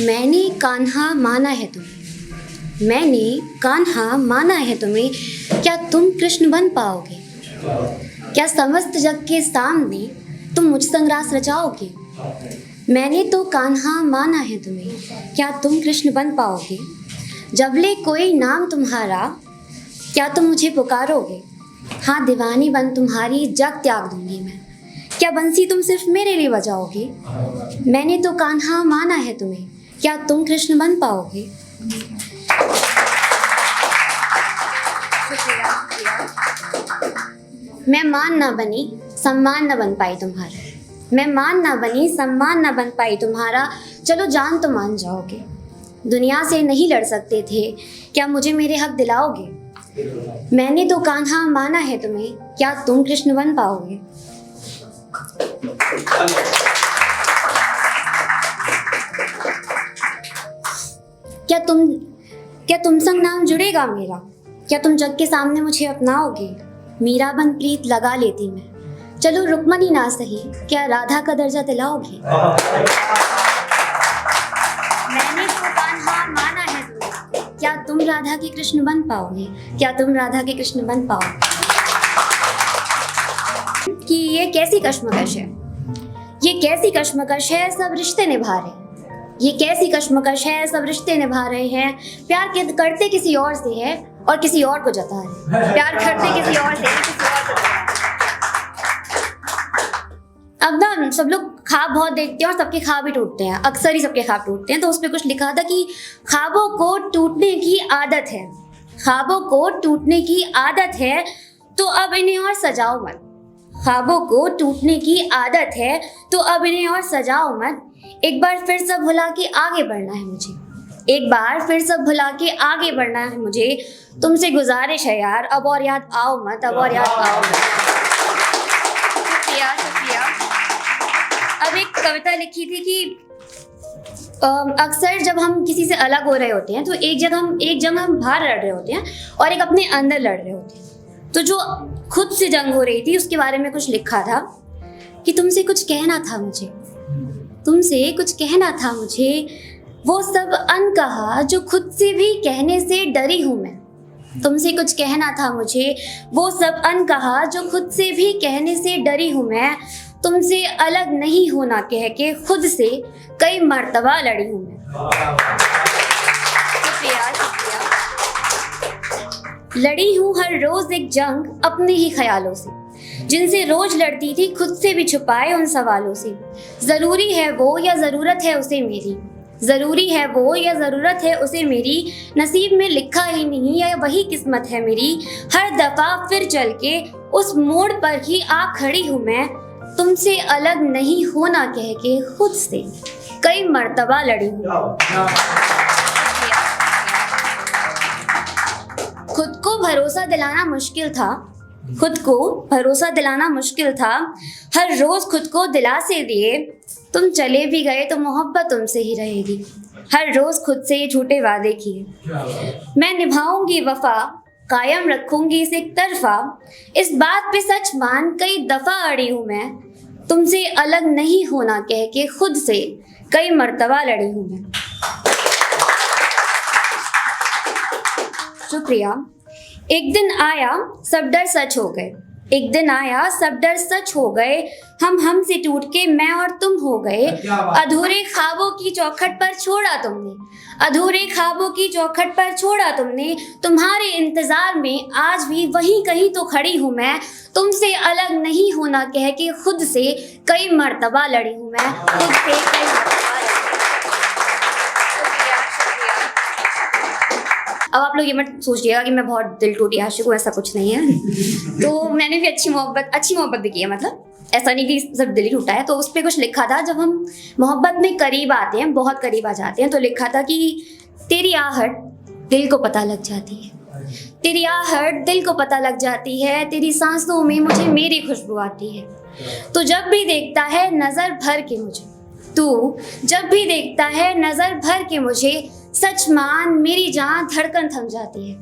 मैंने कान्हा माना है तुम्हें, मैंने कान्हा माना है तुम्हें, क्या तुम कृष्ण बन पाओगे? क्या समस्त जग के सामने तुम मुझ संग रास रचाओगे? मैंने तो कान्हा माना है तुम्हें, क्या तुम कृष्ण बन पाओगे? जब ले कोई नाम तुम्हारा, क्या तुम मुझे पुकारोगे? हाँ, दीवानी बन तुम्हारी जग त्याग दूंगी मैं, क्या बंसी तुम सिर्फ मेरे लिए बजाओगे? मैंने तो कान्हा माना है तुम्हें, क्या तुम कृष्ण बन पाओगे? मैं मान ना बनी, सम्मान न बन पाई तुम्हारा, मैं मान ना बनी, सम्मान न बन पाई तुम्हारा, चलो जान तो मान जाओगे। दुनिया से नहीं लड़ सकते थे, क्या मुझे मेरे हक दिलाओगे? मैंने तो कान्हा माना है तुम्हें, क्या तुम कृष्ण बन पाओगे? क्या तुम संग नाम जुड़ेगा मेरा? क्या तुम जग के सामने मुझे अपनाओगे? मीरा बन प्रीत लगा लेती मैं, चलो रुक्मणी ना सही, क्या राधा का दर्जा दिलाओगे? मैंने तो कान्हा माना है तुम्हें, क्या तुम राधा के कृष्ण बन पाओगे? क्या तुम राधा के कृष्ण बन पाओगे? कि ये कैसी कश्मकश है, ये कैसी कश्मकश है, सब रिश्ते निभा रहे हैं। ये कैसी कश्मकश है, सब रिश्ते निभा रहे हैं। प्यार करते किसी और से है और किसी और को जता रहे हैं। प्यार करते किसी और से है, किसी और को जता रहे हैं। अब ना सब लोग ख्वाब बहुत देखते हैं और सबके ख्वाब ही टूटते हैं, अक्सर ही सबके ख्वाब टूटते हैं। तो उस पर कुछ लिखा था कि ख्वाबों को टूटने की आदत है, ख्वाबों को टूटने की आदत है, तो अब इन्हें और सजाओ मत। ख्वाबों को टूटने की आदत है, तो अब इन्हें और सजाओ मत। एक बार फिर सब भुला के आगे बढ़ना है मुझे, एक बार फिर सब भुला के आगे बढ़ना है मुझे। तुमसे गुजारिश है यार, अब और याद आओ मत, अब और याद आओ मत। शुक्रिया शुक्रिया। अब एक कविता लिखी थी कि अक्सर जब हम किसी से अलग हो रहे होते हैं तो एक जंग हम बाहर लड़ रहे होते हैं और एक अपने अंदर लड़ रहे होते हैं। तो जो खुद से जंग हो रही थी उसके बारे में कुछ लिखा था कि तुमसे कुछ कहना था मुझे, तुमसे कुछ कहना था मुझे, वो सब अनकहा जो खुद से भी कहने से डरी हूँ मैं। तुमसे कुछ कहना था मुझे, वो सब अनकहा जो खुद से भी कहने से डरी हूँ मैं। तुमसे अलग नहीं होना कह के खुद से कई मर्तबा लड़ी हूँ मैं। शुक्रिया शुक्रिया। लड़ी हूँ हर रोज एक जंग अपने ही ख्यालों से, जिनसे रोज लड़ती थी खुद से भी छुपाए उन सवालों से। जरूरी है वो या जरूरत है उसे मेरी, जरूरी है वो या जरूरत है उसे मेरी, नसीब में लिखा ही नहीं या वही किस्मत है मेरी। हर दफा फिर चल के उस मोड़ पर ही आ खड़ी हूँ मैं। तुमसे अलग नहीं होना कह के खुद से कई मर्तबा लड़ी हूँ। खुद को भरोसा दिलाना मुश्किल था, खुद को भरोसा दिलाना मुश्किल था। हर रोज खुद को दिलासे दिए, तुम चले भी गए तो मोहब्बत तुमसे ही रहेगी। हर रोज खुद से ये झूठे वादे किए, मैं निभाऊंगी वफा, कायम रखूंगी इसे एक तरफा। इस बात पे सच मान कई दफा अड़ी हूँ मैं। तुमसे अलग नहीं होना कह के खुद से कई मर्तबा लड़ी हूँ मैं। शुक्रिया। एक दिन आया सब डर सच हो गए, एक दिन आया सब डर सच हो गए। हम से टूट के मैं और तुम हो गए। अधूरे ख्वाबों की चौखट पर छोड़ा तुमने, अधूरे ख्वाबों की चौखट पर छोड़ा तुमने। तुम्हारे इंतजार में आज भी वहीं कहीं तो खड़ी हूँ मैं। तुमसे अलग नहीं होना कह के खुद से कई मर्तबा लड़ी हूँ मैं, खुद से कई मर्तबा लड़ी। अब आप लोग ये मत सोचिएगा कि मैं बहुत दिल टूटी आशिक हूँ, ऐसा कुछ नहीं है। तो मैंने भी अच्छी मोहब्बत भी की है, मतलब ऐसा नहीं कि सिर्फ दिल ही टूटा है। तो उस पर कुछ लिखा था, जब हम मोहब्बत में करीब आते हैं, बहुत करीब आ जाते हैं, तो लिखा था कि तेरी आहट दिल को पता लग जाती है, तेरी आहट दिल को पता लग जाती है। तेरी सांसों में मुझे मेरी खुशबू आती है। तो जब भी देखता है नजर भर के मुझे, तू जब भी देखता है नजर भर के मुझे, सच मान मेरी जान धड़कन थम जाती है।